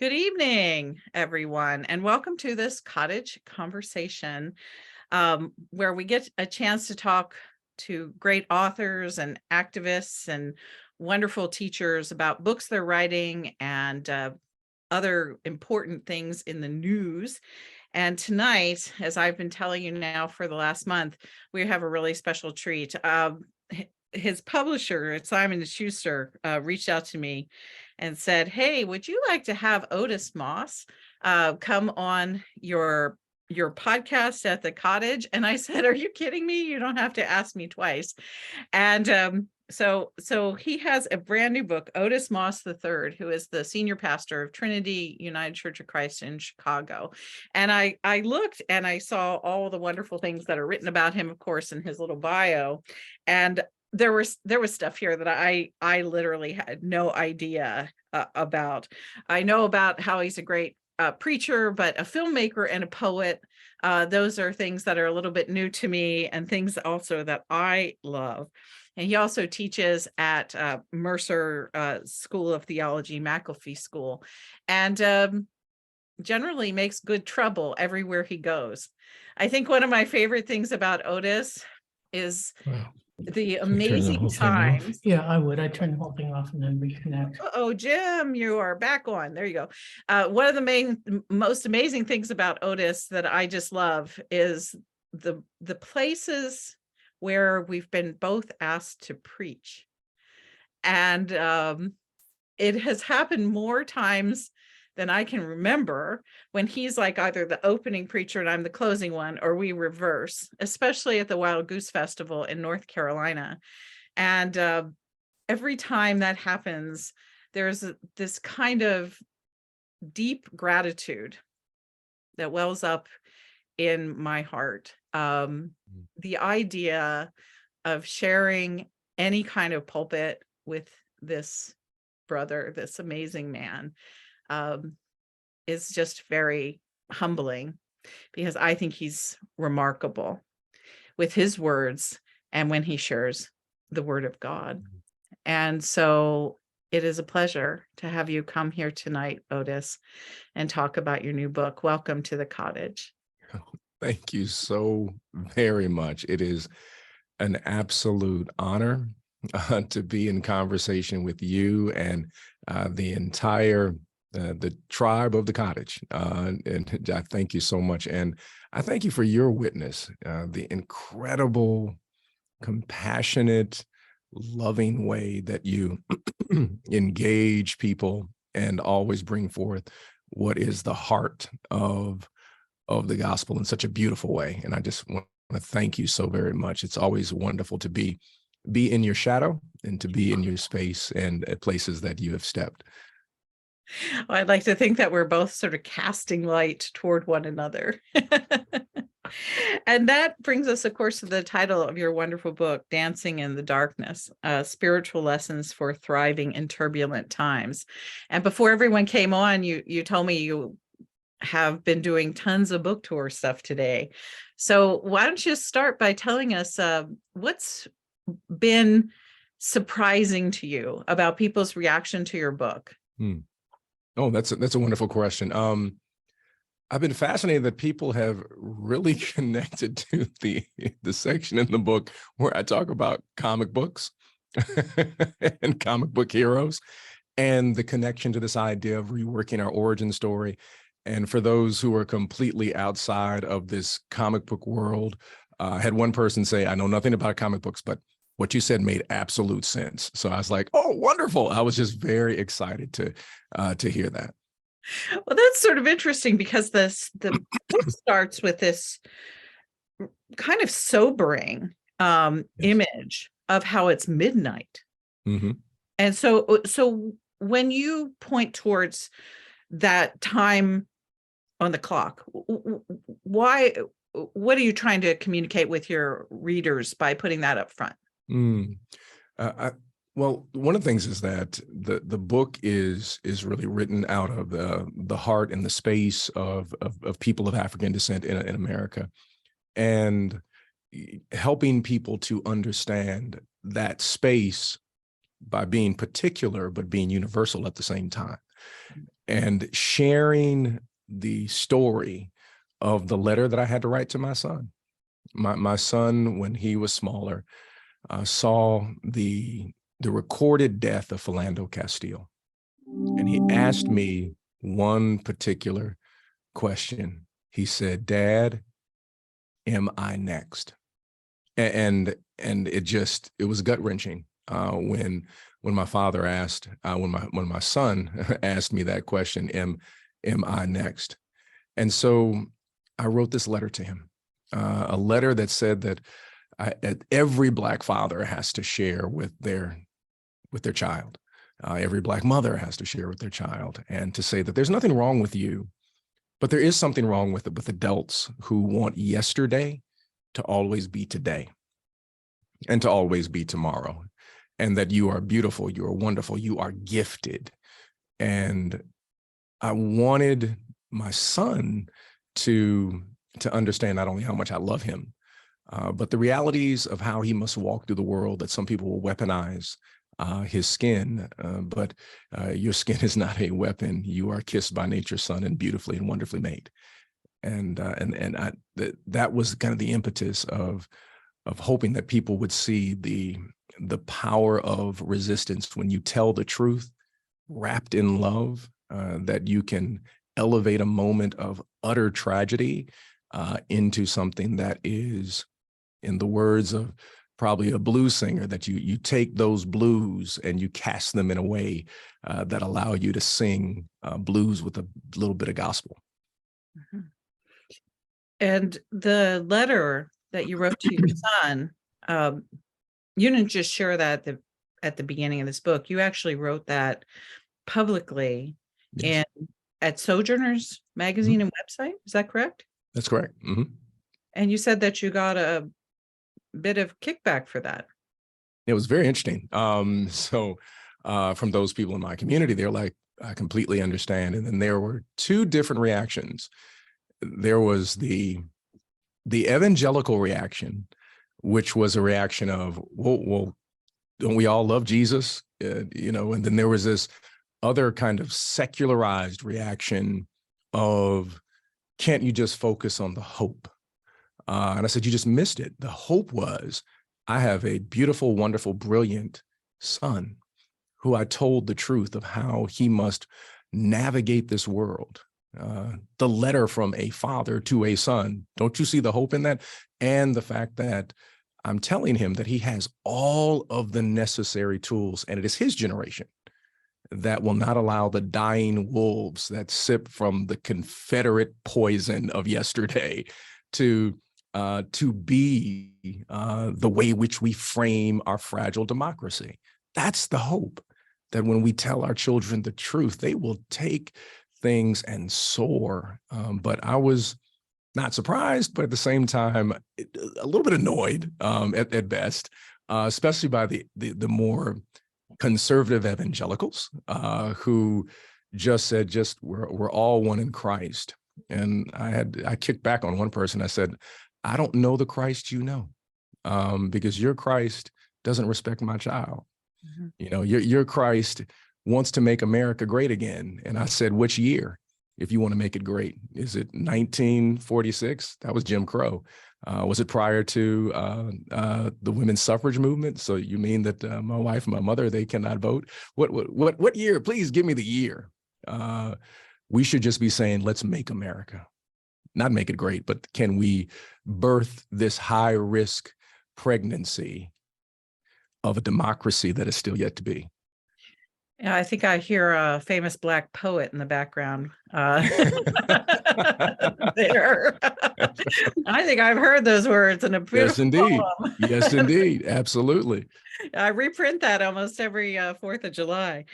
Good evening, everyone, and welcome to this Cottage conversation, where we get a chance to talk to great authors and activists and wonderful teachers about books they're writing and other important things in the news. And tonight, as I've been telling you now for the last month, we have a really special treat. His publisher at Simon & Schuster reached out to me and said, "Hey, would you like to have Otis Moss come on your podcast at the Cottage?" And I said, "Are you kidding me? You don't have to ask me twice." And so he has a brand new book, Otis Moss III, who is the senior pastor of Trinity United Church of Christ in Chicago. And I looked and I saw all the wonderful things that are written about him, of course, in his little bio. And there was stuff here that I literally had no idea about. I know about how he's a great preacher, but a filmmaker and a poet, those are things that are a little bit new to me and things also that I love. And he also teaches at Mercer School of Theology, McAfee School, and generally makes good trouble everywhere he goes. I think one of my favorite things about Otis is the amazing times. Yeah, I would. I'd turn the whole thing off and then reconnect. Oh, Jim, you are back on. There you go. One of the most amazing things about Otis that I just love is the places where we've been both asked to preach. And it has happened more times than I can remember when he's like either the opening preacher and I'm the closing one, or we reverse, especially at the Wild Goose Festival in North Carolina. And every time that happens, there's this kind of deep gratitude that wells up in my heart. The idea of sharing any kind of pulpit with this brother, this amazing man, is just very humbling, because I think he's remarkable with his words and when he shares the word of God. And so it is a pleasure to have you come here tonight, Otis, and talk about your new book. Welcome to the Cottage. Thank you so very much. It is an absolute honor to be in conversation with you and the entire the tribe of the Cottage. And I thank you so much. And I thank you for your witness, the incredible, compassionate, loving way that you engage people and always bring forth what is the heart of the gospel in such a beautiful way. And I just want to thank you so very much. It's always wonderful to be in your shadow and to be in your space and at places that you have stepped. Well, I'd like to think that we're both sort of casting light toward one another. And that brings us, of course, to the title of your wonderful book, Dancing in the Darkness, Spiritual Lessons for Thriving in Turbulent Times. And before everyone came on, you told me you have been doing tons of book tour stuff today. So why don't you start by telling us what's been surprising to you about people's reaction to your book? Oh, that's a wonderful question. I've been fascinated that people have really connected to the section in the book where I talk about comic books and comic book heroes, and the connection to this idea of reworking our origin story. And for those who are completely outside of this comic book world, I had one person say, "I know nothing about comic books, but what you said made absolute sense." So I was like, "Oh, wonderful." I was just very excited to hear that. Well, that's sort of interesting because the book starts with this kind of sobering Yes. image of how it's midnight. Mhm. And so when you point towards that time on the clock, what are you trying to communicate with your readers by putting that up front? Well, one of the things is that the book is really written out of the heart and the space of people of African descent in America, and helping people to understand that space by being particular but being universal at the same time. and sharing the story of the letter that I had to write to my son. My son, when he was smaller, saw the recorded death of Philando Castile. And he asked me one particular question. He said, "Dad, am I next?" And it was gut wrenching when my father asked, when my son asked me that question, am I next? And so I wrote this letter to him, a letter that said that every Black father has to share with their child. Every Black mother has to share with their child, and to say that there's nothing wrong with you, but there is something wrong with adults who want yesterday to always be today and to always be tomorrow, and that you are beautiful, you are wonderful, you are gifted. And I wanted my son to understand not only how much I love him, but the realities of how he must walk through the world, that some people will weaponize his skin, but your skin is not a weapon. You are kissed by nature's son and beautifully and wonderfully made. And that was kind of the impetus of hoping that people would see the power of resistance when you tell the truth wrapped in love, that you can elevate a moment of utter tragedy into something that is, in the words of probably a blues singer, that you take those blues and you cast them in a way that allow you to sing blues with a little bit of gospel. Mhm. And the letter that you wrote to your son, you didn't just share that at the beginning of this book. You actually wrote that publicly Yes. at Sojourners magazine and website. Is that correct? That's correct. And you said that you got a bit of kickback for that. It was very interesting. So from those people in my community, they're like, "I completely understand." And then there were two different reactions. There was the evangelical reaction, which was a reaction of, well, don't we all love Jesus? And then there was this other kind of secularized reaction of, can't you just focus on the hope? And I said, you just missed it. The hope was, I have a beautiful, wonderful, brilliant son who I told the truth of how he must navigate this world. The letter from a father to a son. Don't you see the hope in that? And the fact that I'm telling him that he has all of the necessary tools, and it is his generation that will not allow the dying wolves that sip from the Confederate poison of yesterday to be the way which we frame our fragile democracy. That's the hope, that when we tell our children the truth, they will take things and soar. But I was not surprised, but at the same time, a little bit annoyed at best, especially by the more conservative evangelicals who just said, we're all one in Christ. And I kicked back on one person. I said, I don't know the Christ you know, because your Christ doesn't respect my child. Your Christ wants to make America great again. And I said, which year? If you want to make it great, is it 1946? That was Jim Crow. Was it prior to the women's suffrage movement? So you mean that my wife and my mother, they cannot vote? What year? Please give me the year. We should just be saying, let's make America. Not make it great, but can we birth this high risk pregnancy of a democracy that is still yet to be? Yeah, I think I hear a famous Black poet in the background there. I think I've heard those words in a beautiful Yes, indeed. poem. Yes, indeed. Absolutely. I reprint that almost every 4th of July.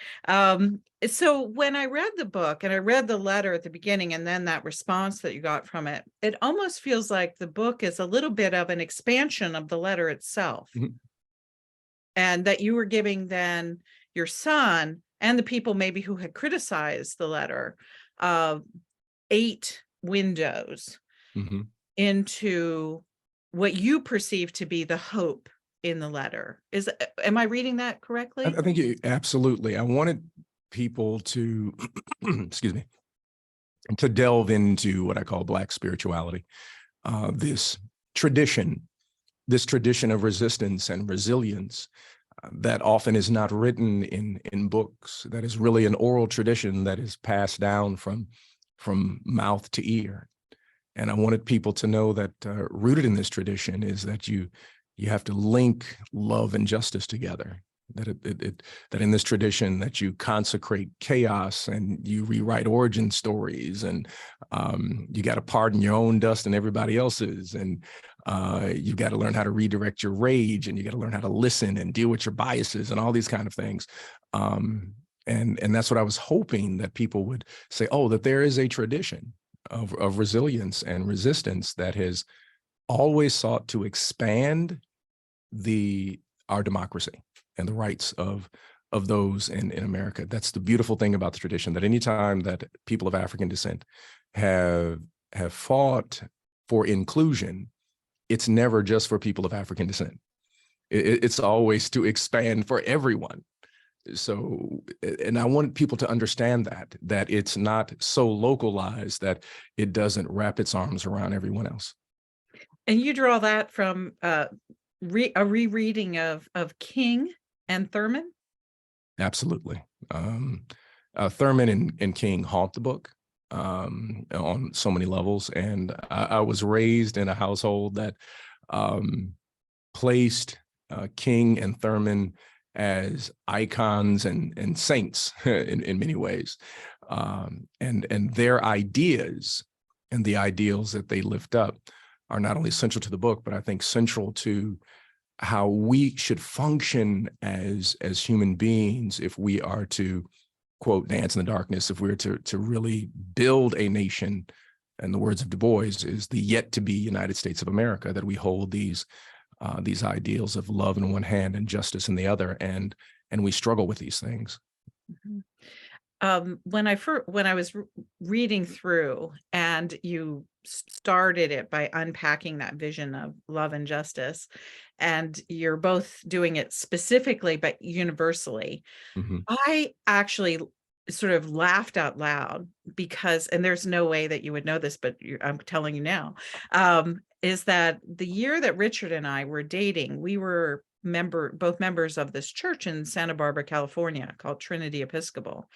So when I read the book and I read the letter at the beginning and then that response that you got from it, it almost feels like the book is a little bit of an expansion of the letter itself. And that you were giving then your son and the people maybe who had criticized the letter 8 windows into what you perceive to be the hope in the letter. Am I reading that correctly? I think absolutely. I wanted people to, excuse me, to delve into what I call Black spirituality, this tradition of resistance and resilience that often is not written in books, that is really an oral tradition that is passed down from mouth to ear. And I wanted people to know that rooted in this tradition is that you have to link love and justice together. That in this tradition that you consecrate chaos and you rewrite origin stories, and you got to pardon your own dust and everybody else's, and you got to learn how to redirect your rage, and you got to learn how to listen and deal with your biases and all these kind of things. And that's what I was hoping that people would say, oh, that there is a tradition of resilience and resistance that has always sought to expand our democracy and the rights of those in America. That's the beautiful thing about the tradition, that anytime that people of African descent have fought for inclusion, it's never just for people of African descent. It's always to expand for everyone. So, and I want people to understand that it's not so localized that it doesn't wrap its arms around everyone else. And you draw that from a rereading of King and Thurman? Absolutely. Thurman and King haunt the book on so many levels. And I was raised in a household that placed King and Thurman as icons and saints in many ways. And their ideas and the ideals that they lift up are not only central to the book, but I think central to how we should function as human beings if we are to, quote, dance in the darkness, if we're to really build a nation. And the words of Du Bois is the yet to be United States of America, that we hold these ideals of love in one hand and justice in the other, and we struggle with these things. Mm-hmm. When I was reading through, and you started it by unpacking that vision of love and justice, and you're both doing it specifically but universally, Mm-hmm. I actually sort of laughed out loud because, and there's no way that you would know this, but I'm telling you now, is that the year that Richard and I were dating, we were both members of this church in Santa Barbara, California, called Trinity Episcopal.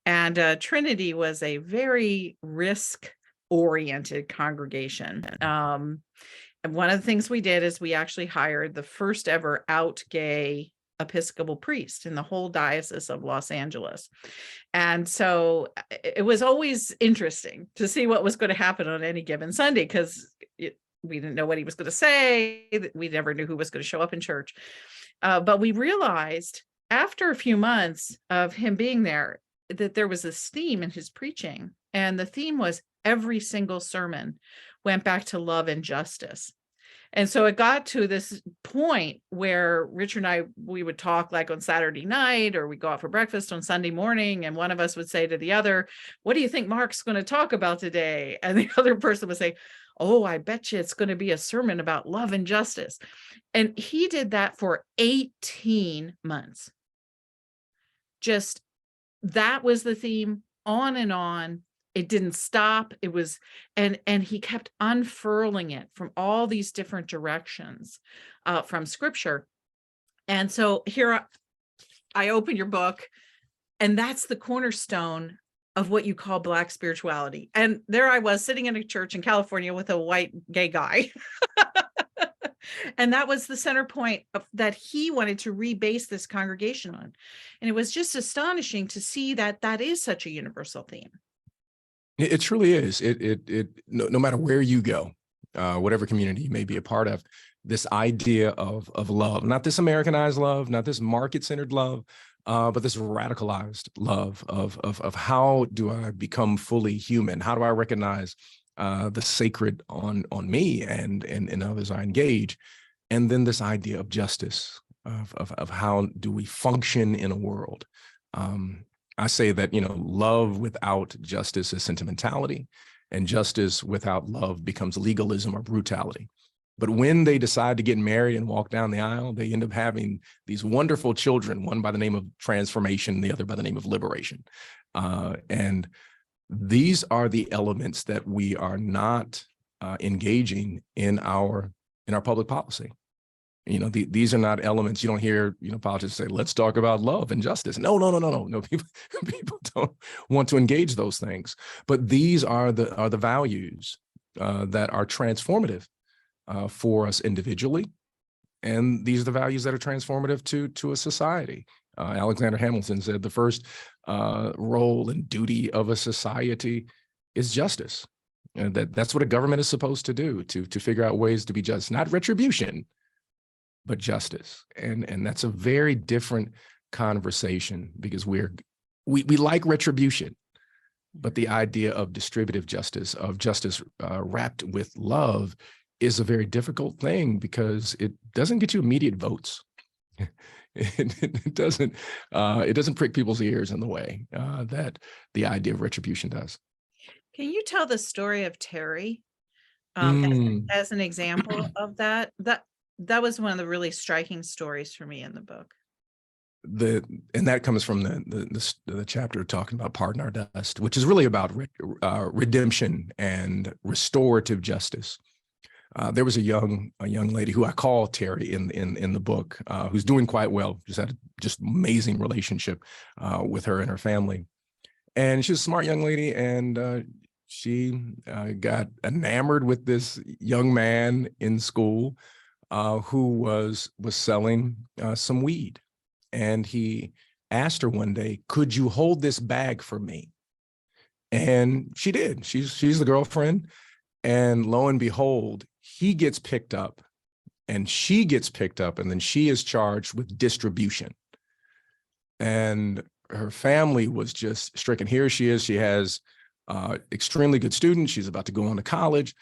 And Trinity was a very risk-oriented congregation. And one of the things we did is we actually hired the first ever out gay Episcopal priest in the whole diocese of Los Angeles. And so it was always interesting to see what was going to happen on any given Sunday, because we didn't know what he was going to say. We never knew who was going to show up in church. But we realized after a few months of him being there that there was this theme in his preaching. And the theme was every single sermon went back to love and justice. And so it got to this point where Richard and I, we would talk like on Saturday night, or we go out for breakfast on Sunday morning, and one of us would say to the other, what do you think Mark's going to talk about today? And the other person would say, oh, I bet you it's going to be a sermon about love and justice. And he did that for 18 months. Just that was the theme, on and on. It didn't stop. It was, and he kept unfurling it from all these different directions from scripture. And so here I open your book, and that's the cornerstone of what you call Black spirituality. And there I was sitting in a church in California with a white gay guy. And that was the center point that he wanted to rebase this congregation on. And it was just astonishing to see that that is such a universal theme. It truly is. No matter where you go, whatever community you may be a part of, this idea of love, not this Americanized love, not this market-centered love, but this radicalized love of how do I become fully human? How do I recognize the sacred on me and others I engage? And then this idea of justice, of how do we function in a world? I say that, love without justice is sentimentality, and justice without love becomes legalism or brutality. But when they decide to get married and walk down the aisle, they end up having these wonderful children, one by the name of transformation, the other by the name of liberation. And these are the elements that we are not engaging in our public policy. You know, these are not elements. You don't hear, politicians say, let's talk about love and justice. No. People don't want to engage those things. But these are the values that are transformative for us individually. And these are the values that are transformative to a society. Alexander Hamilton said the first role and duty of a society is justice. And that's what a government is supposed to do, to figure out ways to be just, not retribution, but justice. And that's a very different conversation, because we like retribution, but the idea of distributive justice, of justice wrapped with love, is a very difficult thing, because it doesn't get you immediate votes. It doesn't prick people's ears in the way that the idea of retribution does. Can you tell the story of Terry Mm. as an example of that? That was one of the really striking stories for me in the book. And that comes from the chapter talking about pardon our dust, which is really about redemption and restorative justice. There was a young lady who I call Terry in the book, who's doing quite well. Just had just amazing relationship with her and her family, and she's a smart young lady, and she got enamored with this young man in school who was selling some weed, and he asked her one day, "Could you hold this bag for me?" And she did. She's the girlfriend, and lo and behold, he gets picked up and she gets picked up, and then she is charged with distribution. And her family was just stricken. Here she is. She has extremely good students. She's about to go on to college.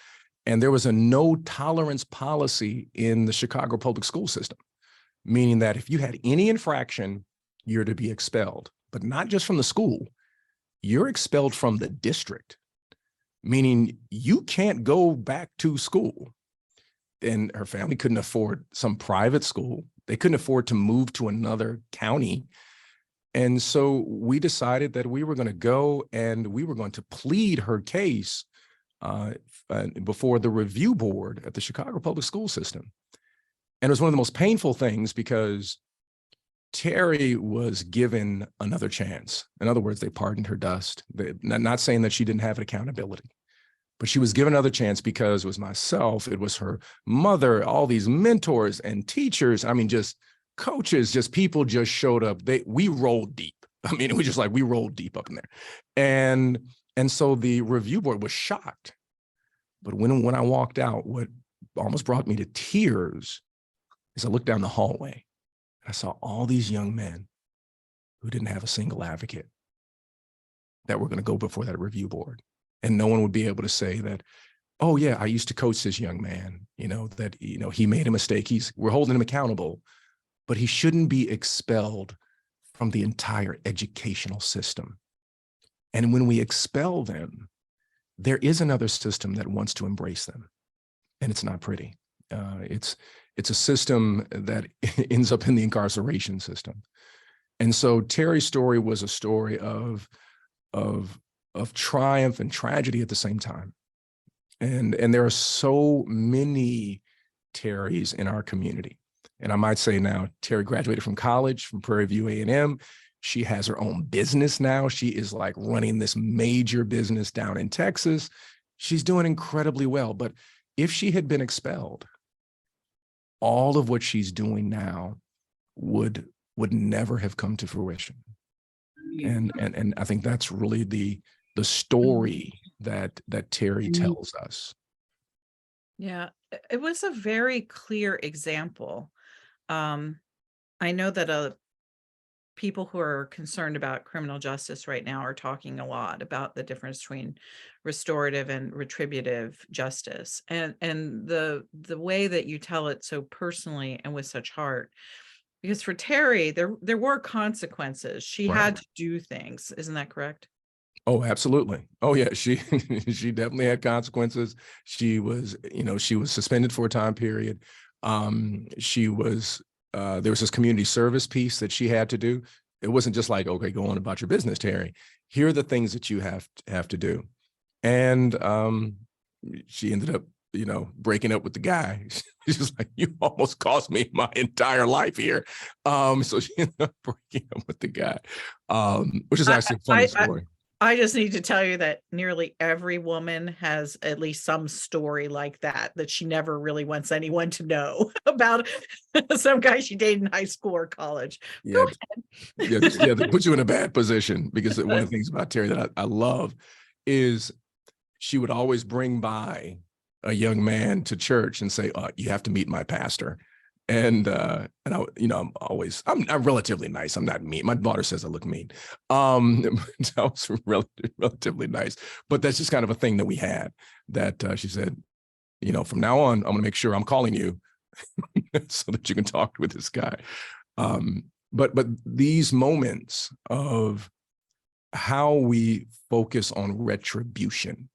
And there was a no tolerance policy in the Chicago public school system, meaning that if you had any infraction, you're to be expelled, but not just from the school. You're expelled from the district, meaning you can't go back to school. And her family couldn't afford some private school. They couldn't afford to move to another county. And so we decided that we were going to go and we were going to plead her case before the review board at the Chicago public school system. And it was one of the most painful things, because Terry was given another chance. In other words, they pardoned her dust. Not saying that she didn't have accountability, but she was given another chance, because it was myself, it was her mother, all these mentors and teachers. I mean, just coaches, just people just showed up. We rolled deep. I mean, it was just like we rolled deep up in there. And so the review board was shocked. But when I walked out, what almost brought me to tears is I looked down the hallway and I saw all these young men who didn't have a single advocate that were going to go before that review board. And no one would be able to say that, oh yeah, I used to coach this young man, that, he made a mistake. We're holding him accountable, but he shouldn't be expelled from the entire educational system. And when we expel them, there is another system that wants to embrace them, and it's not pretty. It's a system that ends up in the incarceration system. And so Terry's story was a story of triumph and tragedy at the same time. And there are so many Terrys in our community. And I might say now, Terry graduated from college, from Prairie View A&M. She has her own business now. She is like running this major business down in Texas. She's doing incredibly well. But if she had been expelled, all of what she's doing now would never have come to fruition. And I think that's really the story that Terry tells us. Yeah, it was a very clear example. I know that people who are concerned about criminal justice right now are talking a lot about the difference between restorative and retributive justice, and the way that you tell it so personally and with such heart. Because for Terry, there were consequences. She Right. had to do things. Isn't that correct? Oh, absolutely. Oh, yeah. She she definitely had consequences. She was, she was suspended for a time period. She was there was this community service piece that she had to do. It wasn't just like, okay, go on about your business, Terry. Here are the things that you have to do. And she ended up, breaking up with the guy. She's just like, you almost cost me my entire life here. So she ended up breaking up with the guy, which is actually a funny story. I just need to tell you that nearly every woman has at least some story like that she never really wants anyone to know about some guy she dated in high school or college. Go Yeah, yeah, they put you in a bad position because one of the things about Terry that I love is she would always bring by a young man to church and say, you have to meet my pastor. And I, I'm relatively nice. I'm not mean. My daughter says I look mean. I was relatively nice, but that's just kind of a thing that we had that she said, from now on, I'm going to make sure I'm calling you so that you can talk with this guy. But these moments of how we focus on retribution,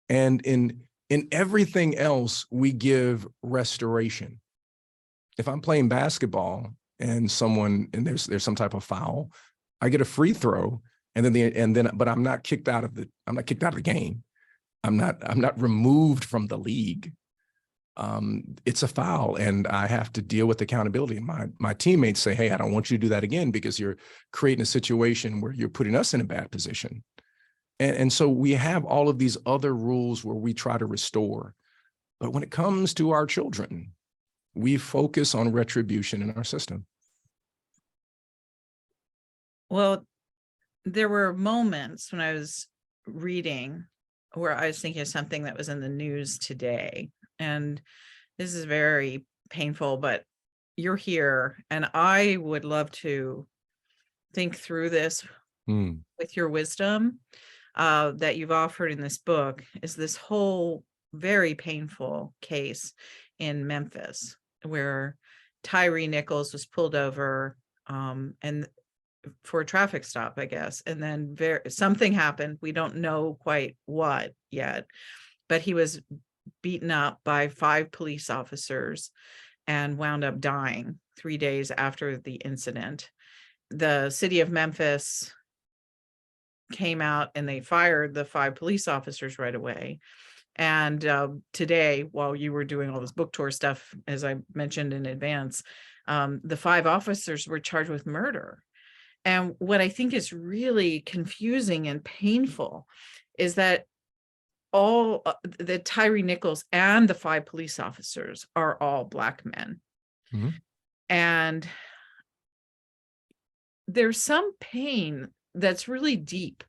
and in everything else, we give restoration. If I'm playing basketball and there's some type of foul, I get a free throw, but I'm not kicked out of the game. I'm not removed from the league. It's a foul, and I have to deal with accountability. And my teammates say, hey, I don't want you to do that again because you're creating a situation where you're putting us in a bad position. And so we have all of these other rules where we try to restore. But when it comes to our children, we focus on retribution in our system. Well, there were moments when I was reading where I was thinking of something that was in the news today. And this is very painful, but you're here, and I would love to think through this with your wisdom that you've offered in this book. Is this whole very painful case in Memphis where Tyree Nichols was pulled over and for a traffic stop, I guess, and then something happened. We don't know quite what yet, but he was beaten up by 5 police officers and wound up dying 3 days after the incident. The city of Memphis came out and they fired the 5 police officers right away. And today, while you were doing all this book tour stuff, as I mentioned in advance, the 5 officers were charged with murder. And what I think is really confusing and painful is that all the Tyree Nichols and the 5 police officers are all Black men. Mm-hmm. And there's some pain that's really deep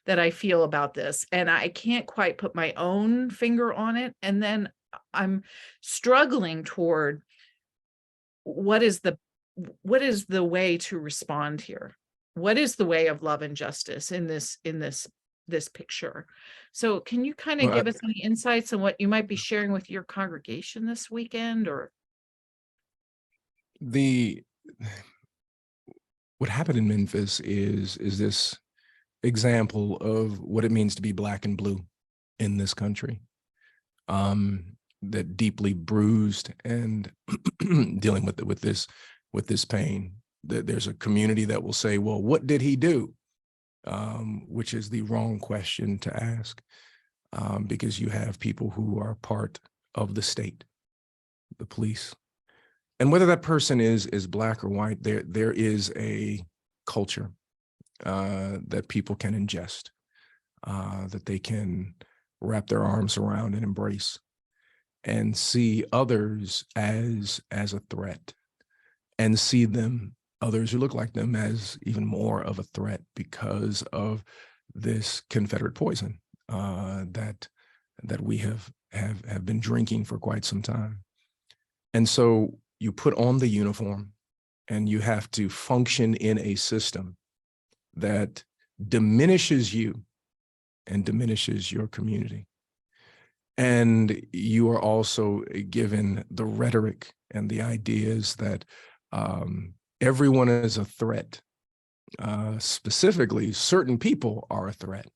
that I feel about this, and I can't quite put my own finger on it. And then I'm struggling toward what is the way to respond here? What is the way of love and justice in this picture? So can you kind of give us any insights on what you might be sharing with your congregation this weekend? Or what happened in Memphis is this example of what it means to be Black and blue in this country, that deeply bruised and dealing with this pain. That there's a community that will say, well, what did he do? Which is the wrong question to ask, because you have people who are part of the state, the police. And whether that person is Black or white, there is a culture that people can ingest, that they can wrap their arms around and embrace, and see others as a threat, and see others who look like them as even more of a threat because of this Confederate poison that we have been drinking for quite some time. And so you put on the uniform and you have to function in a system that diminishes you and diminishes your community. And you are also given the rhetoric and the ideas that everyone is a threat specifically, certain people are a threat.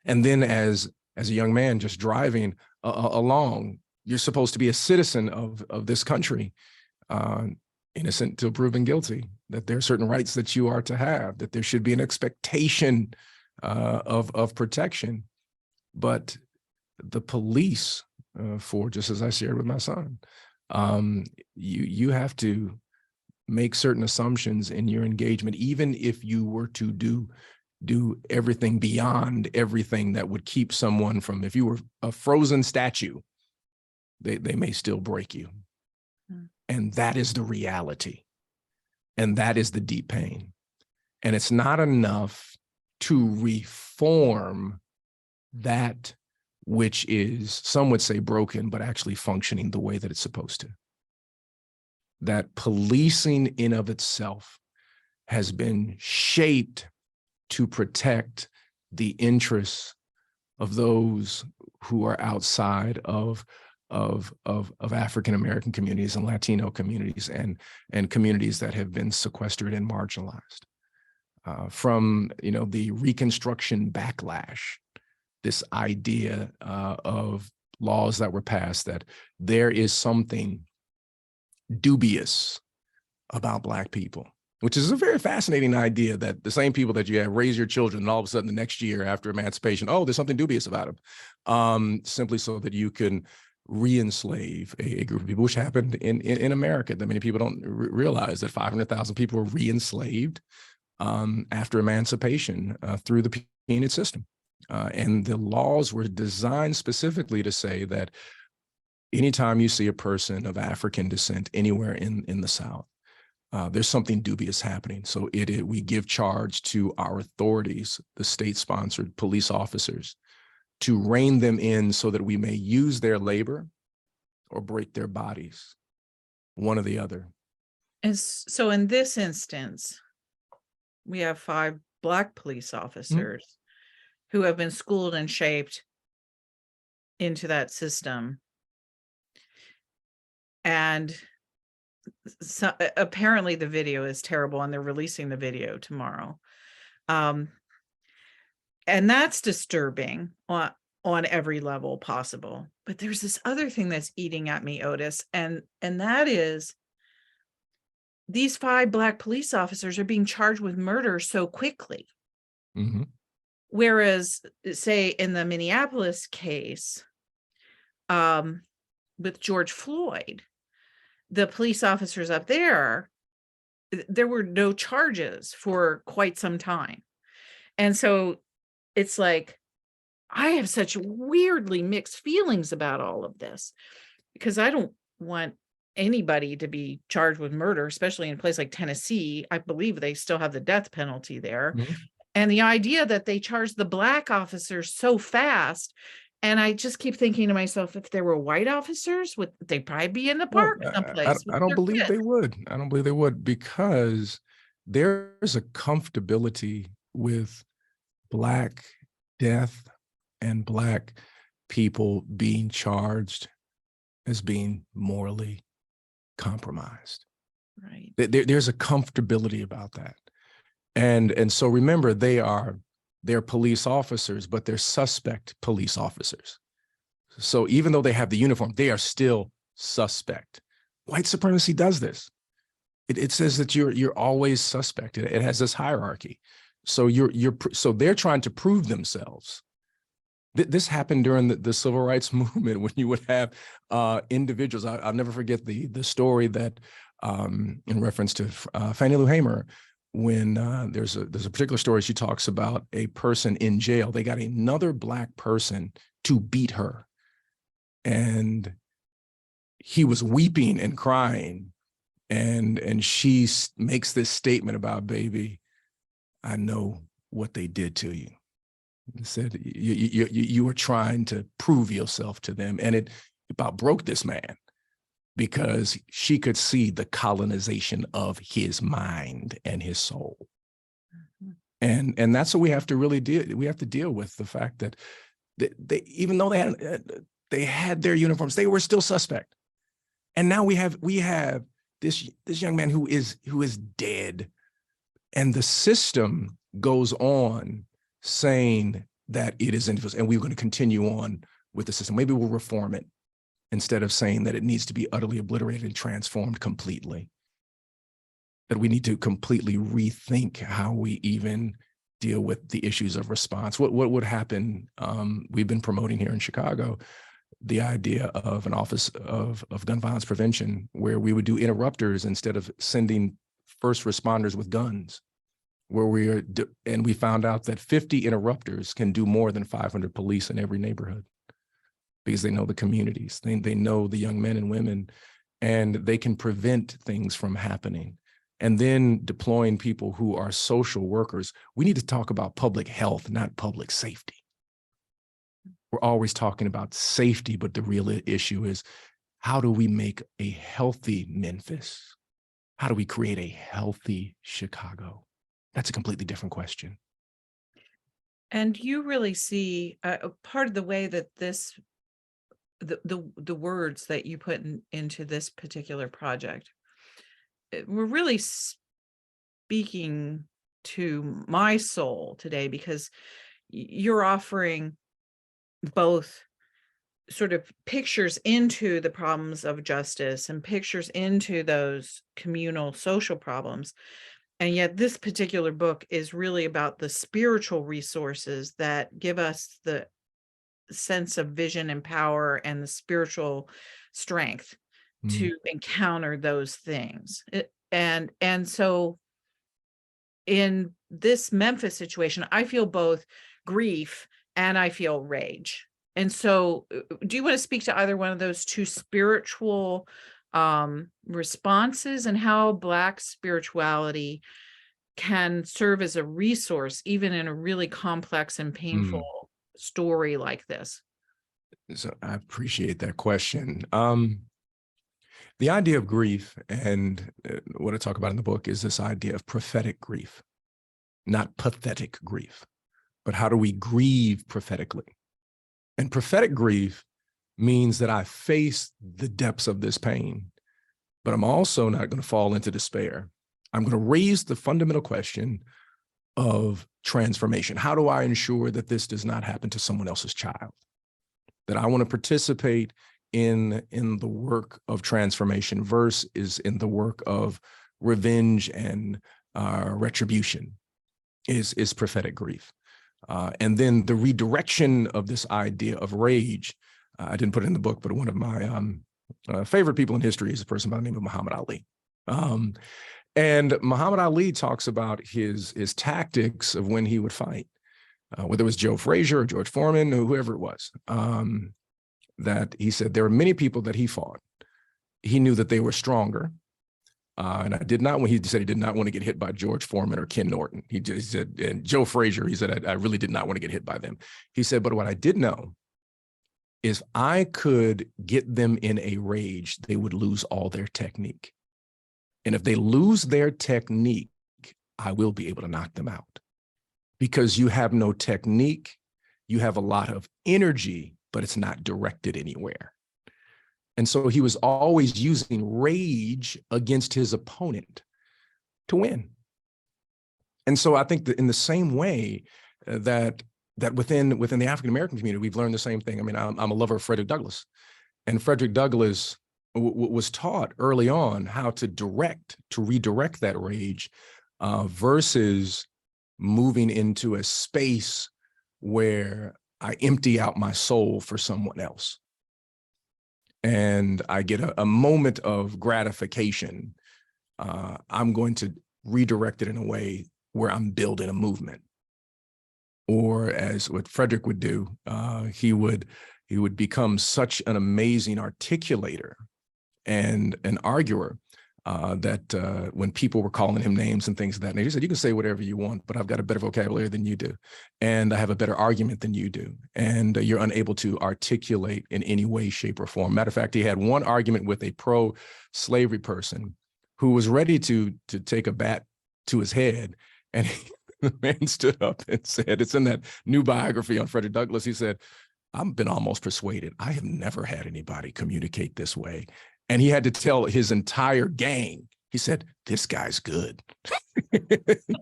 And then as a young man just driving along, you're supposed to be a citizen of this country, innocent till proven guilty, that there are certain rights that you are to have, that there should be an expectation of protection. But the police, for just as I shared with my son, you have to make certain assumptions in your engagement, even if you were to do everything beyond everything that would keep someone from, if you were a frozen statue, they may still break you. And that is the reality. And that is the deep pain. And it's not enough to reform that which is, some would say, broken, but actually functioning the way that it's supposed to. That policing in of itself has been shaped to protect the interests of those who are outside of African-American communities and Latino communities and communities that have been sequestered and marginalized. From the Reconstruction backlash, this idea of laws that were passed that there is something dubious about Black people, which is a very fascinating idea, that the same people that you have raise your children and all of a sudden the next year after emancipation, oh, there's something dubious about them, simply so that you can re-enslave a group of people, which happened in America. That many people don't realize that 500,000 people were re-enslaved after emancipation through the peonage system. And the laws were designed specifically to say that anytime you see a person of African descent anywhere in the South, there's something dubious happening. So we give charge to our authorities, the state-sponsored police officers, to rein them in so that we may use their labor or break their bodies, one or the other. And so in this instance, we have 5 Black police officers who have been schooled and shaped into that system. And so apparently the video is terrible, and they're releasing the video tomorrow. And that's disturbing on every level possible. But there's this other thing that's eating at me, Otis, and that is these 5 Black police officers are being charged with murder so quickly. Mm-hmm. Whereas, say, in the Minneapolis case with George Floyd, the police officers up there were no charges for quite some time. And so it's like, I have such weirdly mixed feelings about all of this, because I don't want anybody to be charged with murder, especially in a place like Tennessee. I believe they still have the death penalty there. Mm-hmm. And the idea that they charged the Black officers so fast. And I just keep thinking to myself, if there were white officers, would they probably be in the park someplace? I don't believe they would. I don't believe they would, because there's a comfortability with Black death and Black people being charged as being morally compromised. Right. There's a comfortability about that. And so remember, they're police officers, but they're suspect police officers. So even though they have the uniform, they are still suspect. White supremacy does this. It says that you're always suspect. It has this hierarchy. So so they're trying to prove themselves. This happened during the civil rights movement, when you would have individuals. I'll never forget the story that in reference to Fannie Lou Hamer, when there's a particular story, she talks about a person in jail. They got another Black person to beat her, and he was weeping and crying, and she makes this statement about, baby, I know what they did to you. He said, you were trying to prove yourself to them. And it about broke this man, because she could see the colonization of his mind and his soul. Mm-hmm. And that's what we have to really deal. We have to deal with the fact that they even though they had their uniforms, they were still suspect. And now we have this young man who is dead And the system goes on saying that it is injustice, and we're going to continue on with the system. Maybe we'll reform it instead of saying that it needs to be utterly obliterated and transformed completely. That we need to completely rethink how we even deal with the issues of response. What would happen? We've been promoting here in Chicago the idea of an office of gun violence prevention, where we would do interrupters instead of sending first responders with guns, where and we found out that 50 interrupters can do more than 500 police in every neighborhood, because they know the communities, they know the young men and women, and they can prevent things from happening. And then deploying people who are social workers. We need to talk about public health, not public safety. We're always talking about safety, but the real issue is, how do we make a healthy Memphis? How do we create a healthy Chicago? That's a completely different question. And you really see part of the way that this, the words that you put into this particular project, we're really speaking to my soul today, because you're offering both sort of pictures into the problems of justice and pictures into those communal social problems. And yet this particular book is really about the spiritual resources that give us the sense of vision and power and the spiritual strength to encounter those things. And so in this Memphis situation, I feel both grief and I feel rage. And so do you want to speak to either one of those two spiritual responses, and how Black spirituality can serve as a resource even in a really complex and painful story like this? So I appreciate that question. The idea of grief, and what I talk about in the book, is this idea of prophetic grief, not pathetic grief, but how do we grieve prophetically? And prophetic grief means that I face the depths of this pain, but I'm also not going to fall into despair. I'm going to raise the fundamental question of transformation. How do I ensure that this does not happen to someone else's child? That I want to participate in the work of transformation versus in the work of revenge and retribution is prophetic grief. And then the redirection of this idea of rage, I didn't put it in the book, but one of my favorite people in history is a person by the name of Muhammad Ali. And Muhammad Ali talks about his tactics of when he would fight, whether it was Joe Frazier or George Foreman or whoever it was, that he said there were many people that he fought. He knew that they were stronger. And he said he did not want to get hit by George Foreman or Ken Norton. He just said, and Joe Frazier, he said, I really did not want to get hit by them. He said, but what I did know is I could get them in a rage, they would lose all their technique. And if they lose their technique, I will be able to knock them out. Because you have no technique, you have a lot of energy, but it's not directed anywhere. And so he was always using rage against his opponent to win. And so I think that in the same way that within the African-American community, we've learned the same thing. I mean, I'm a lover of Frederick Douglass, and Frederick Douglass was taught early on how to redirect that rage versus moving into a space where I empty out my soul for someone else. And I get a moment of gratification. I'm going to redirect it in a way where I'm building a movement. Or as what Frederick would do, he would become such an amazing articulator and an arguer that when people were calling him names and things of that nature, he said, you can say whatever you want, but I've got a better vocabulary than you do. And I have a better argument than you do. And you're unable to articulate in any way, shape, or form. Matter of fact, he had one argument with a pro-slavery person who was ready to take a bat to his head. And the man stood up and said, it's in that new biography on Frederick Douglass. He said, I've been almost persuaded. I have never had anybody communicate this way. And he had to tell his entire gang He said, this guy's good.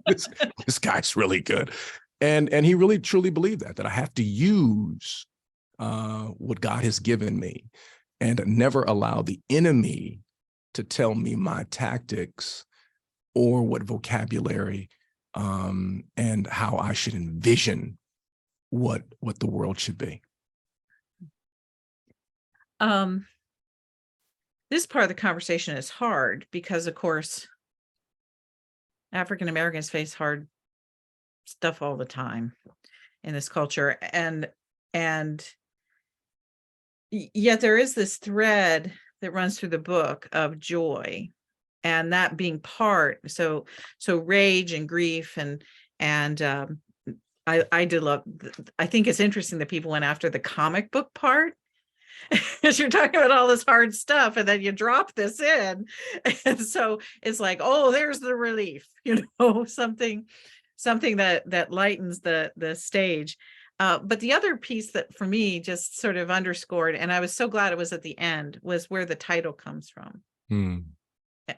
this guy's really good. And he really truly believed that I have to use what God has given me and never allow the enemy to tell me my tactics or what vocabulary and how I should envision what the world should be. This part of the conversation is hard because, of course, African Americans face hard stuff all the time in this culture, and yet there is this thread that runs through the book of joy, and that being part. So rage and grief and I did love. I think it's interesting that people went after the comic book part. Because you're talking about all this hard stuff and then you drop this in. And so it's like, oh, there's the relief, something that lightens the stage. But the other piece that for me just sort of underscored, and I was so glad it was at the end, was where the title comes from.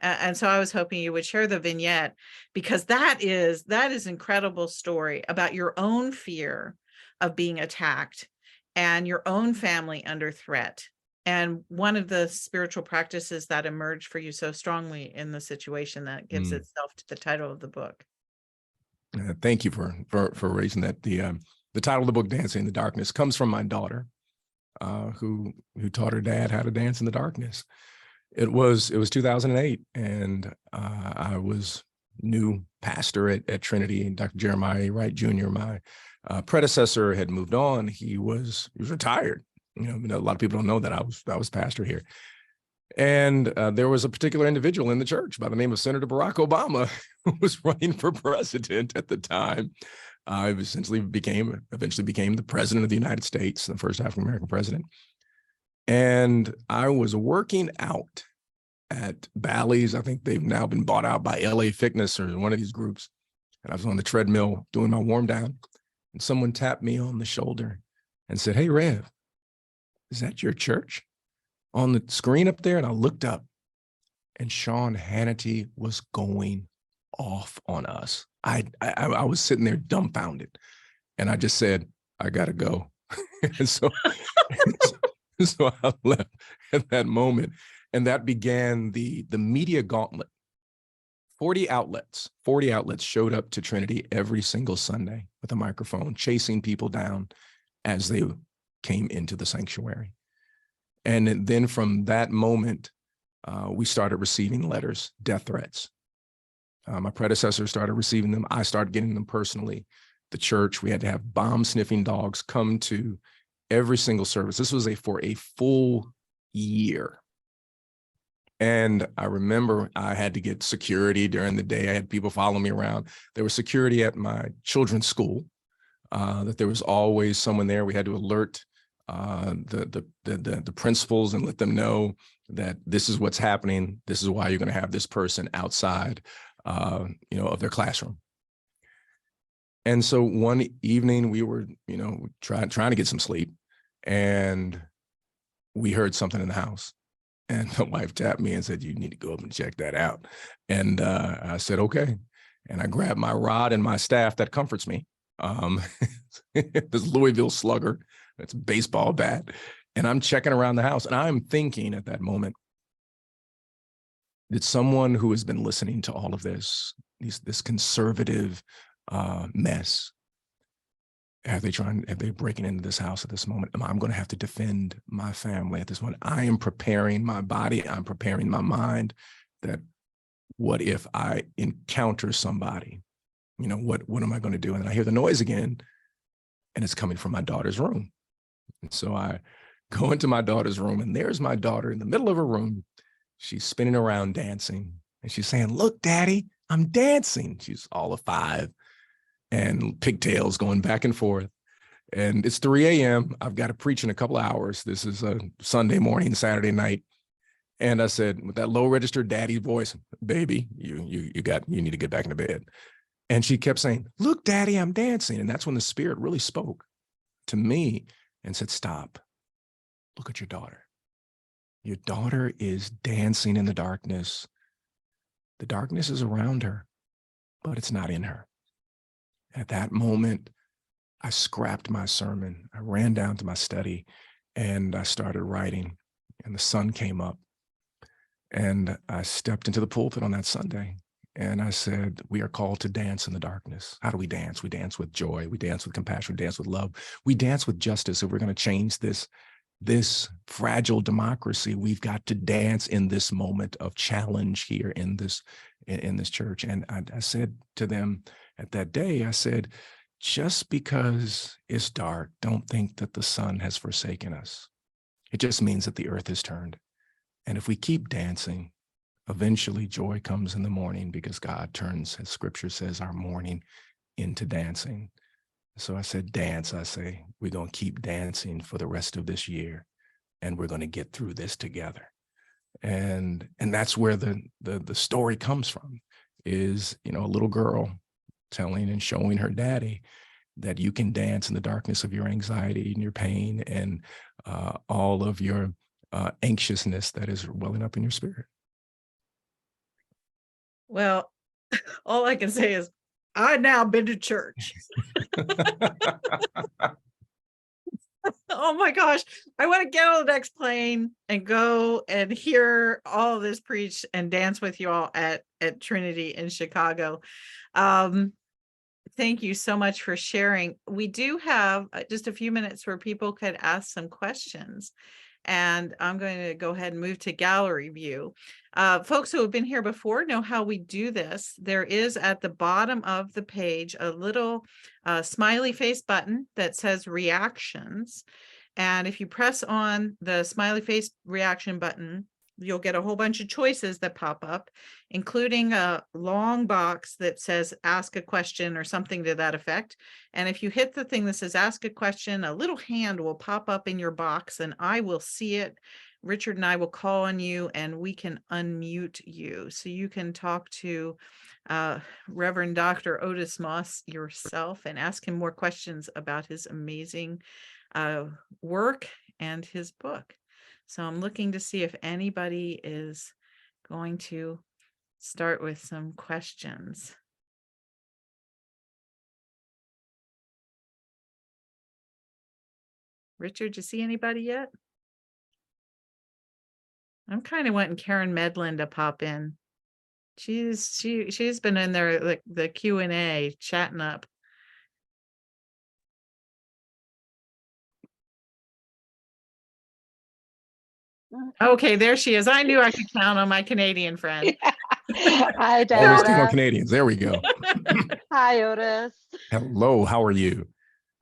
And so I was hoping you would share the vignette, because that is incredible story about your own fear of being attacked and your own family under threat. And one of the spiritual practices that emerged for you so strongly in the situation that gives itself to the title of the book. Thank you for raising that. The title of the book, Dancing in the Darkness, comes from my daughter, who taught her dad how to dance in the darkness. It was 2008, and I was new pastor at Trinity, and Dr. Jeremiah Wright Jr., my predecessor, had moved on. He was retired. A lot of people don't know that I was pastor here. And there was a particular individual in the church by the name of Senator Barack Obama, who was running for president at the time. He eventually became the president of the United States, the first African-American president. And I was working out at Bally's. I think they've now been bought out by LA Fitness or one of these groups. And I was on the treadmill doing my warm down, and someone tapped me on the shoulder and said, "Hey, Rev, is that your church on the screen up there?" And I looked up, and Sean Hannity was going off on us. I was sitting there dumbfounded, and I just said, "I gotta go." And so I left at that moment, and that began the media gauntlet. 40 outlets showed up to Trinity every single Sunday with a microphone, chasing people down as they came into the sanctuary. And then from that moment, we started receiving letters, death threats. My predecessor started receiving them. I started getting them personally. The church, we had to have bomb-sniffing dogs come to every single service. This was for a full year. And I remember I had to get security during the day. I had people follow me around. There was security at my children's school, that there was always someone there. We had to alert the principals and let them know that this is what's happening. This is why you're going to have this person outside, of their classroom. And so one evening we were, trying to get some sleep, and we heard something in the house. And my wife tapped me and said, "You need to go up and check that out." And I said, "Okay." And I grabbed my rod and my staff that comforts me. This Louisville Slugger, it's a baseball bat. And I'm checking around the house, and I'm thinking at that moment, did someone who has been listening to all of this conservative mess, are they breaking into this house at this moment? I'm going to have to defend my family at this moment. I am preparing my body. I'm preparing my mind that what if I encounter somebody, what am I going to do? And I hear the noise again, and it's coming from my daughter's room. And so I go into my daughter's room, and there's my daughter in the middle of her room. She's spinning around dancing, and she's saying, "Look, Daddy, I'm dancing." She's all of 5. And pigtails going back and forth. And it's 3 a.m. I've got to preach in a couple of hours. This is a Sunday morning, Saturday night. And I said, with that low register daddy voice, "Baby, you need to get back into bed." And she kept saying, "Look, Daddy, I'm dancing." And that's when the Spirit really spoke to me and said, "Stop. Look at your daughter. Your daughter is dancing in the darkness The darkness is around her, but it's not in her. At that moment, I scrapped my sermon. I ran down to my study and I started writing, and the sun came up, and I stepped into the pulpit on that Sunday. And I said, we are called to dance in the darkness. How do we dance? We dance with joy. We dance with compassion. We dance with love. We dance with justice. If we're going to change this fragile democracy, we've got to dance in this moment of challenge here in this church. And I said to them at that day, I said, just because it's dark, don't think that the sun has forsaken us. It just means that the earth has turned. And if we keep dancing, eventually joy comes in the morning, because God turns, as scripture says, our mourning into dancing. So I said, dance. I say, we're going to keep dancing for the rest of this year, and we're going to get through this together. And that's where the story comes from, is, a little girl telling and showing her daddy that you can dance in the darkness of your anxiety and your pain and all of your anxiousness that is welling up in your spirit. Well, all I can say is I've now been to church. Oh my gosh. I want to get on the next plane and go and hear all of this preached and dance with you all at Trinity in Chicago. Thank you so much for sharing. We do have just a few minutes where people could ask some questions. And I'm going to go ahead and move to gallery view. Folks who have been here before know how we do this. There is at the bottom of the page a little smiley face button that says reactions. And if you press on the smiley face reaction button, you'll get a whole bunch of choices that pop up, including a long box that says ask a question or something to that effect. And if you hit the thing that says ask a question, a little hand will pop up in your box and I will see it. Richard and I will call on you and we can unmute you. So you can talk to Reverend Dr. Otis Moss yourself and ask him more questions about his amazing work and his book. So I'm looking to see if anybody is going to start with some questions. Richard, you see anybody yet? I'm kind of wanting Karen Medlin to pop in. She's been in there like the Q&A chatting up. Okay, there she is. I knew I could count on my Canadian friend. Hi, Dad. Always count on Canadians. There we go. Hi, Otis. Hello, how are you?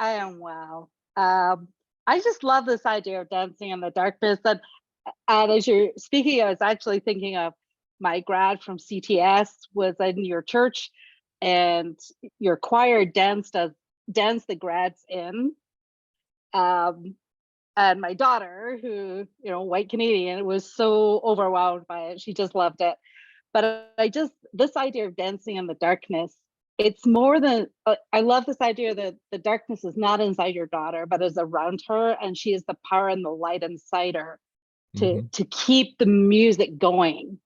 I am well. I just love this idea of dancing in the darkness. And as you're speaking, I was actually thinking of my grad from CTS was in your church, and your choir danced the grads in. And my daughter, who, white Canadian, was so overwhelmed by it. She just loved it. But this idea of dancing in the darkness, it's more than, I love this idea that the darkness is not inside your daughter, but is around her. And she is the power and the light inside her to keep the music going.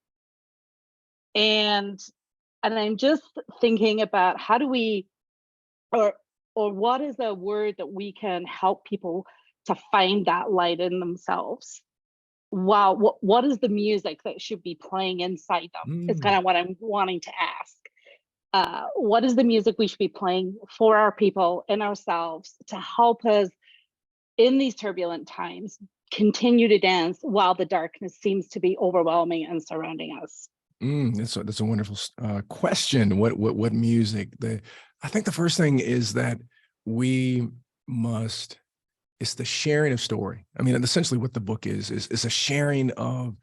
And I'm just thinking about how do we, or what is a word that we can help people to find that light in themselves? Wow, what is the music that should be playing inside them? It's kind of what I'm wanting to ask. What is the music we should be playing for our people and ourselves to help us in these turbulent times continue to dance while the darkness seems to be overwhelming and surrounding us? That's a wonderful question. What music? I think the first thing is that we must. It's the sharing of story. I mean, essentially what the book is a sharing of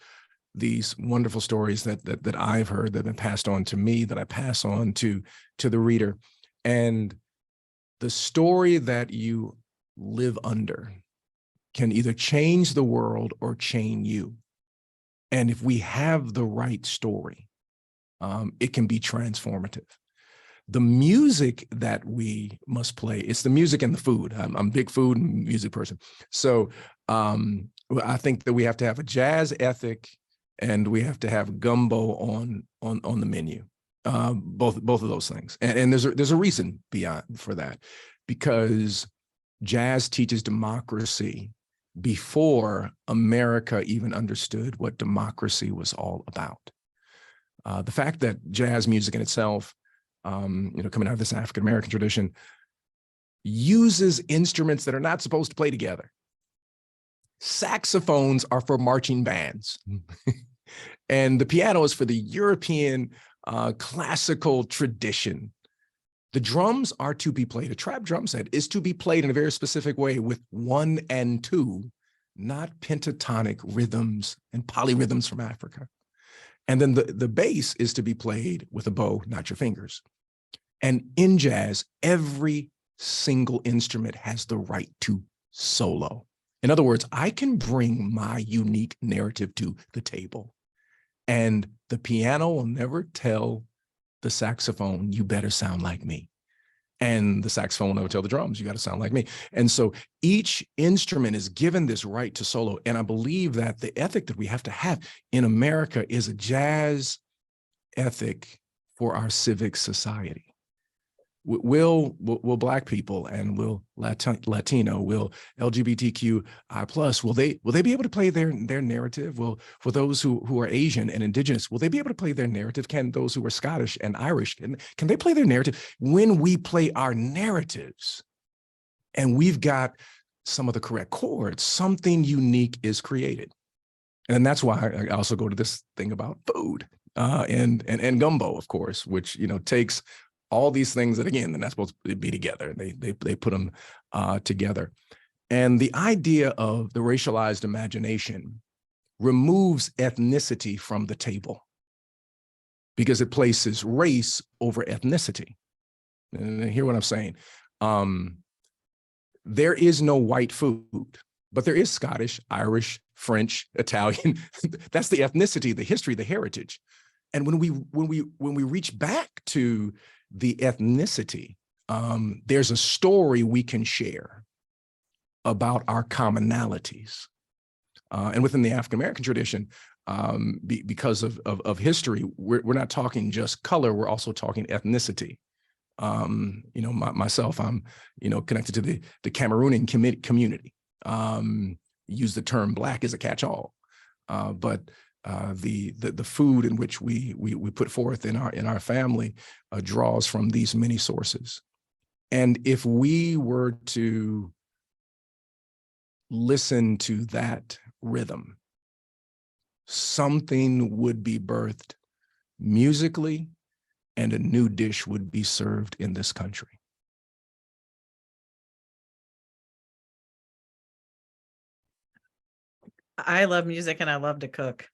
these wonderful stories that I've heard, that have been passed on to me, that I pass on to the reader. And the story that you live under can either change the world or chain you. And if we have the right story, it can be transformative. The music that we must play, it's the music and the food. I'm a big food and music person. So I think that we have to have a jazz ethic and we have to have gumbo on the menu. Both of those things, and there's a reason beyond for that, because jazz teaches democracy before America even understood what democracy was all about. The fact that jazz music in itself, coming out of this African American tradition, uses instruments that are not supposed to play together. Saxophones are for marching bands, and the piano is for the European classical tradition. The drums are to be played. A trap drum set is to be played in a very specific way with 1 and 2, not pentatonic rhythms and polyrhythms from Africa. And then the bass is to be played with a bow, not your fingers. And in jazz, every single instrument has the right to solo. In other words, I can bring my unique narrative to the table, and the piano will never tell the saxophone, you better sound like me. And the saxophone will never tell the drums, you got to sound like me. And so each instrument is given this right to solo. And I believe that the ethic that we have to have in America is a jazz ethic for our civic society. Will Black people and will Latino, will LGBTQI+, will they be able to play their narrative? Will, for those who are Asian and Indigenous, will they be able to play their narrative? Can those who are Scottish and Irish, can they play their narrative? When we play our narratives and we've got some of the correct chords, something unique is created. And that's why I also go to this thing about food and gumbo, of course, which, takes all these things that, again, they're not supposed to be together. They put them together. And the idea of the racialized imagination removes ethnicity from the table because it places race over ethnicity. And hear what I'm saying. There is no white food, but there is Scottish, Irish, French, Italian. That's the ethnicity, the history, the heritage. And when we reach back to the ethnicity, there's a story we can share about our commonalities. And within the African-American tradition, because of history, we're not talking just color, we're also talking ethnicity. Myself, I'm, connected to the Cameroonian community. Use the term Black as a catch-all, but the food in which we put forth in our family draws from these many sources. And if we were to listen to that rhythm, something would be birthed musically, and a new dish would be served in this country. I love music and I love to cook.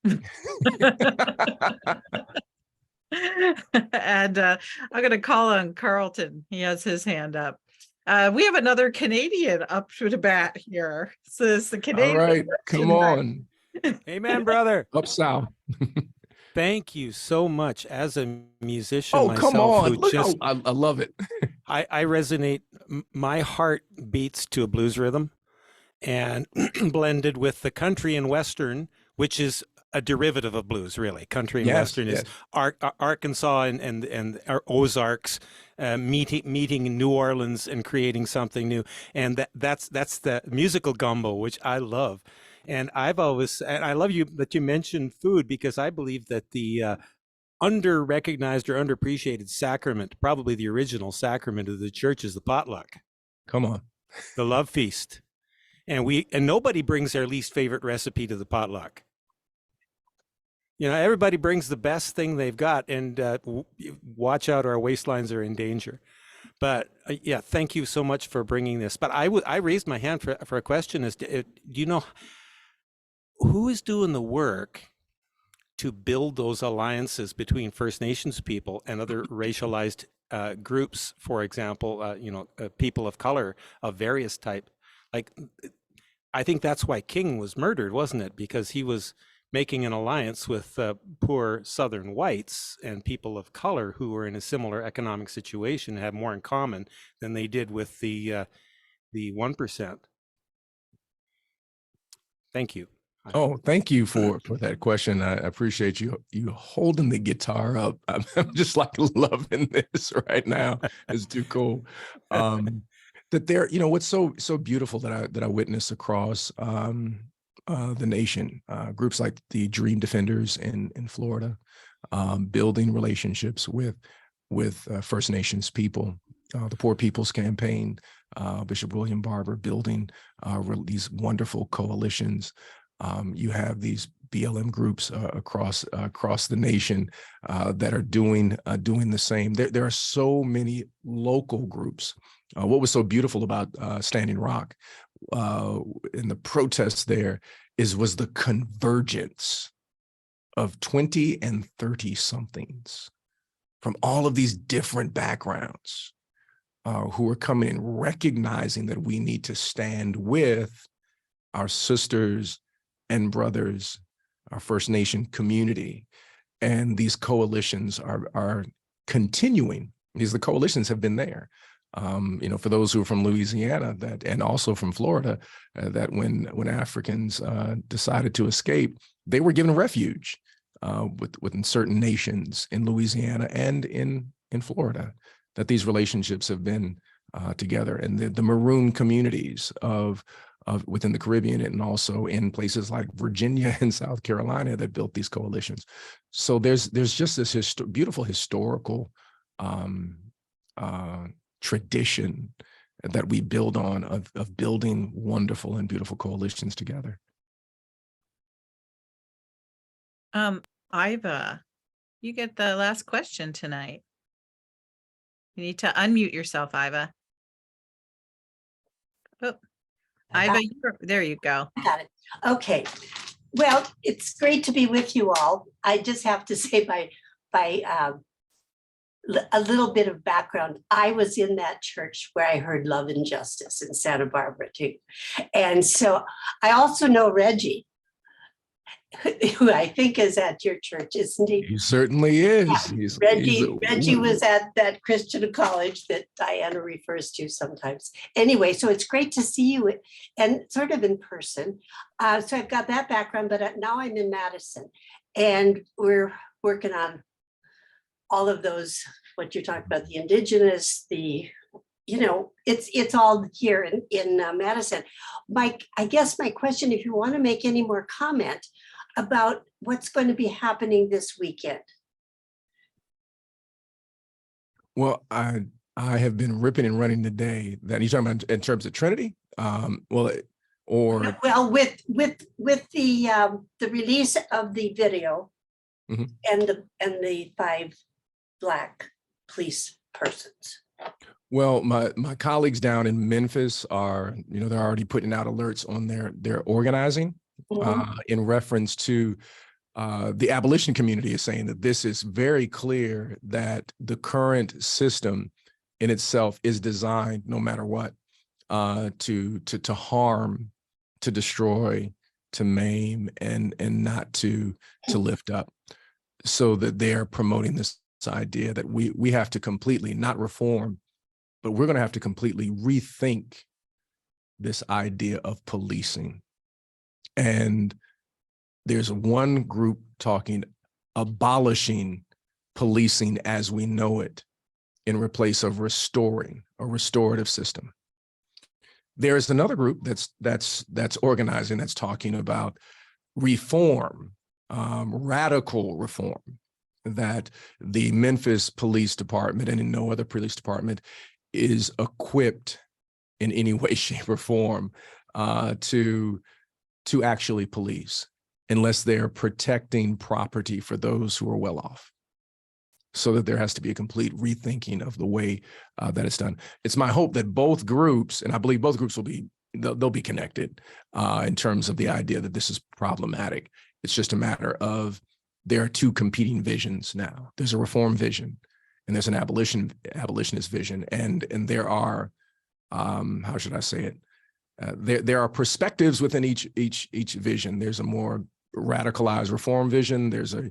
And I'm going to call on Carlton. He has his hand up. We have another Canadian up to the bat here. So it's the Canadian. All right, come on. Amen, brother. Up south. Thank you so much. As a musician Oh, myself, come on. who Look, just I love it. I resonate. My heart beats to a blues rhythm, and blended with the country and Western, which is a derivative of blues, really. Country and Western is Arkansas and Ozarks meeting New Orleans and creating something new. And that's the musical gumbo, which I love. And I love you that you mentioned food, because I believe that the under-recognized or underappreciated sacrament, probably the original sacrament of the church, is the potluck. Come on. The love feast. And nobody brings their least favorite recipe to the potluck. Everybody brings the best thing they've got, and watch out, our waistlines are in danger. But yeah, thank you so much for bringing this. But I raised my hand for a question. Do you know who is doing the work to build those alliances between First Nations people and other racialized groups, for example, people of color of various type? Like, I think that's why King was murdered, wasn't it? Because he was making an alliance with poor Southern whites and people of color who were in a similar economic situation, had more in common than they did with the 1%. Thank you. Oh, thank you for that question. I appreciate you holding the guitar up. I'm just like loving this right now. It's too cool. That there, what's so beautiful that I witness across the nation, groups like the Dream Defenders in Florida, building relationships with First Nations people, the Poor People's Campaign, Bishop William Barber building these wonderful coalitions. You have these BLM groups across the nation that are doing the same. There are so many local groups. What was so beautiful about Standing Rock in the protests there was the convergence of 20 and 30 somethings from all of these different backgrounds who are coming and recognizing that we need to stand with our sisters and brothers, our First Nation community. And these coalitions are continuing. The coalitions have been there. For those who are from Louisiana and also from Florida, that when Africans decided to escape, they were given refuge within certain nations in Louisiana and in Florida, that these relationships have been together. And the maroon communities of within the Caribbean and also in places like Virginia and South Carolina that built these coalitions. So there's just this beautiful historical tradition that we build on of building wonderful and beautiful coalitions together. Iva, you get the last question tonight. You need to unmute yourself, Iva. Oh, Iva, there you go. Got it. Okay. Well, it's great to be with you all. I just have to say a little bit of background. I was in that church where I heard Love and Justice in Santa Barbara too. And so I also know Reggie, who I think is at your church, isn't he? He certainly is. Yeah. Reggie was at that Christian college that Diana refers to sometimes. Anyway, so it's great to see you and sort of in person. So I've got that background, but now I'm in Madison and we're working on all of those, what you're talking about, the indigenous, it's all here in Madison. Mike, I guess my question, if you want to make any more comment about what's going to be happening this weekend. Well, I have been ripping and running today. That you're talking about in terms of Trinity? With the release of the video and the 5 Black police persons. Well, my colleagues down in Memphis are, they're already putting out alerts on their organizing in reference to the abolition community is saying that this is very clear that the current system in itself is designed, no matter what, to harm, to destroy, to maim, and not to lift up. So that they're promoting this idea that we have to completely not reform, but we're going to have to completely rethink this idea of policing. And there's one group talking abolishing policing as we know it in replace of restoring a restorative system. There's another group that's organizing, that's talking about reform, radical reform, that the Memphis Police Department and in no other police department is equipped in any way, shape, or form to actually police, unless they're protecting property for those who are well off. So that there has to be a complete rethinking of the way that it's done. It's my hope that both groups, and I believe both groups they'll be connected in terms of the idea that this is problematic. It's just a matter of there are 2 competing visions now. There's a reform vision and there's an abolitionist vision. And there are, how should I say it? There are perspectives within each vision. There's a more radicalized reform vision. There's a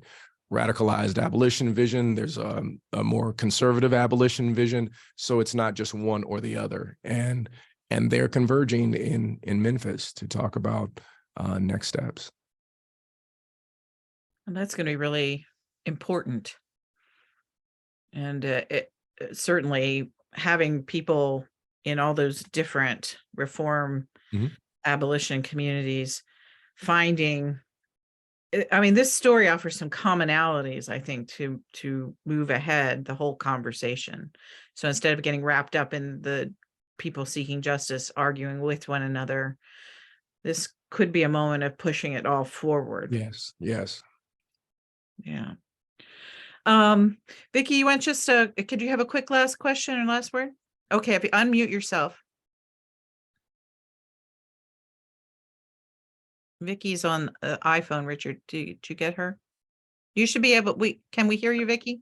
radicalized abolition vision. There's a more conservative abolition vision. So it's not just one or the other. And they're converging in Memphis to talk about next steps. And that's going to be really important. And certainly having people in all those different reform, abolition communities finding, I mean, this story offers some commonalities, I think, to move ahead the whole conversation. So instead of getting wrapped up in the people seeking justice arguing with one another, this could be a moment of pushing it all forward. Yes, yes. Yeah. Vicki, you want just could you have a quick last question or last word? Okay, if you unmute yourself. Vicky's on iPhone, Richard. Did you get her? You should be able, can we hear you, Vicki?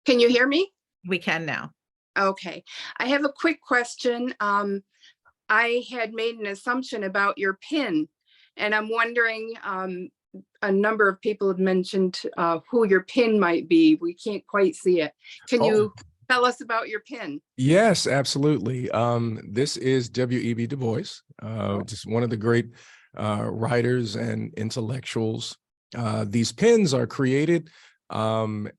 Can you hear me? We can now. Okay, I have a quick question. I had made an assumption about your PIN, and I'm wondering, a number of people have mentioned who your PIN might be. We can't quite see it. Can you tell us about your PIN? Yes, absolutely. This is W.E.B. Du Bois, just one of the great writers and intellectuals. These pins are created by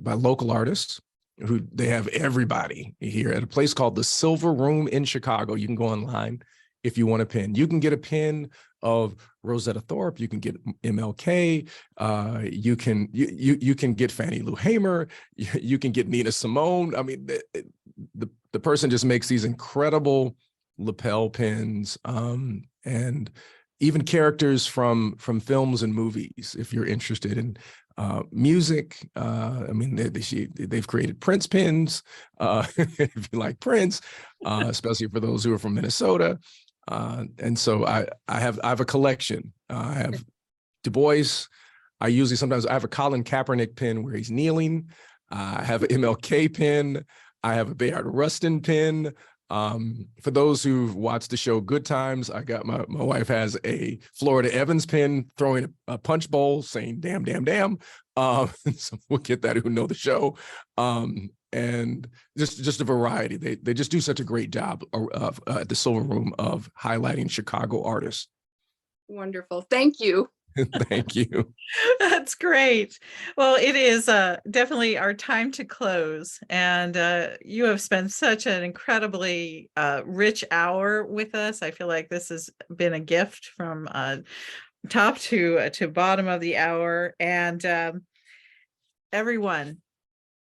local artists who they have everybody here at a place called the Silver Room in Chicago. You can go online if you want a pin. You can get a pin of Rosetta Tharpe. You can get MLK. You can get Fannie Lou Hamer. You can get Nina Simone. I mean, the person just makes these incredible lapel pins, and even characters from films and movies. If you're interested in music, I mean, they've created Prince pins, if you like Prince, especially for those who are from Minnesota. And so I have a collection. I have Du Bois. I have a Colin Kaepernick pin where he's kneeling. I have an MLK pin. I have a Bayard Rustin pin. For those who've watched the show Good Times, I got my wife has a Florida Evans pin throwing a punch bowl saying damn, damn, damn. So we'll get that who know the show. And just a variety. They just do such a great job at the Silver Room of highlighting Chicago artists. Wonderful. Thank you. Thank you. That's great. Well, it is definitely our time to close. And you have spent such an incredibly rich hour with us. I feel like this has been a gift from top to bottom of the hour. And everyone,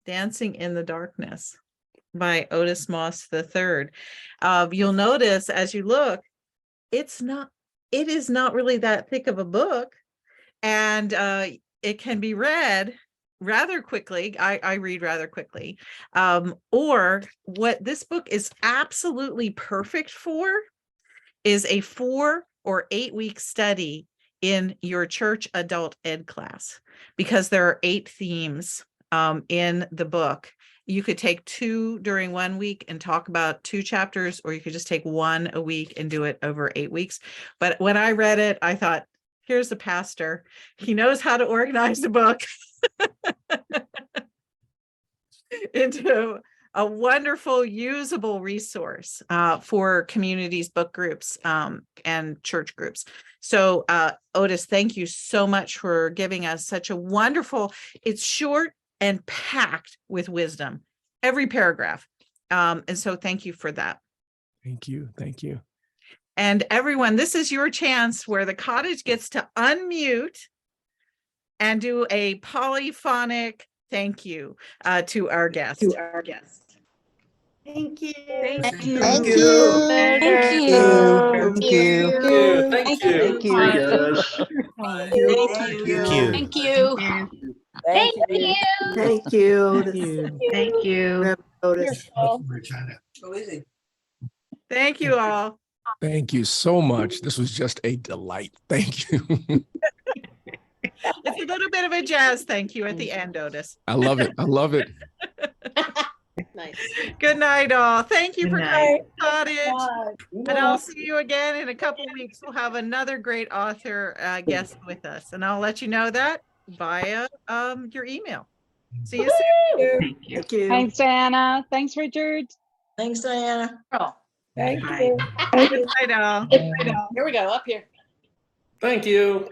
Dancing in the Darkness by Otis Moss III. You'll notice as you look, it is not really that thick of a book, and it can be read rather quickly. I read rather quickly. Or what this book is absolutely perfect for is a 4 or 8 week study in your church adult ed class, because there are 8 themes in the book. You could take 2 during 1 week and talk about 2 chapters, or you could just take 1 a week and do it over 8 weeks. But when I read it, I thought, here's a pastor. He knows how to organize the book into a wonderful, usable resource for communities, book groups, and church groups. So Otis, thank you so much for giving us such a wonderful, it's short and packed with wisdom, every paragraph. And so thank you for that. Thank you. Thank you. And everyone, this is your chance where the cottage gets to unmute and do a polyphonic thank you to our guest. Thank you. Thank you. Thank you. Thank Thank you. you. Thank you. Thank you. Thank you. Thank you. Thank you. Thank you. Thank you. Otis. Thank you all. Thank you so much. This was just a delight. Thank you. It's a little bit of a jazz thank you at the end, Otis. I love it. I love it. Nice. Good night, all. Thank you Good for night. coming to Cottage. And I'll see you again in a couple of weeks. We'll have another great author guest with us. And I'll let you know that via your email. See you soon. Thank you. Thank you. Thanks, Diana. Thanks, Richard. Thanks, Diana. Thank Bye. you. Good night, all. Here we go, up here. Thank you.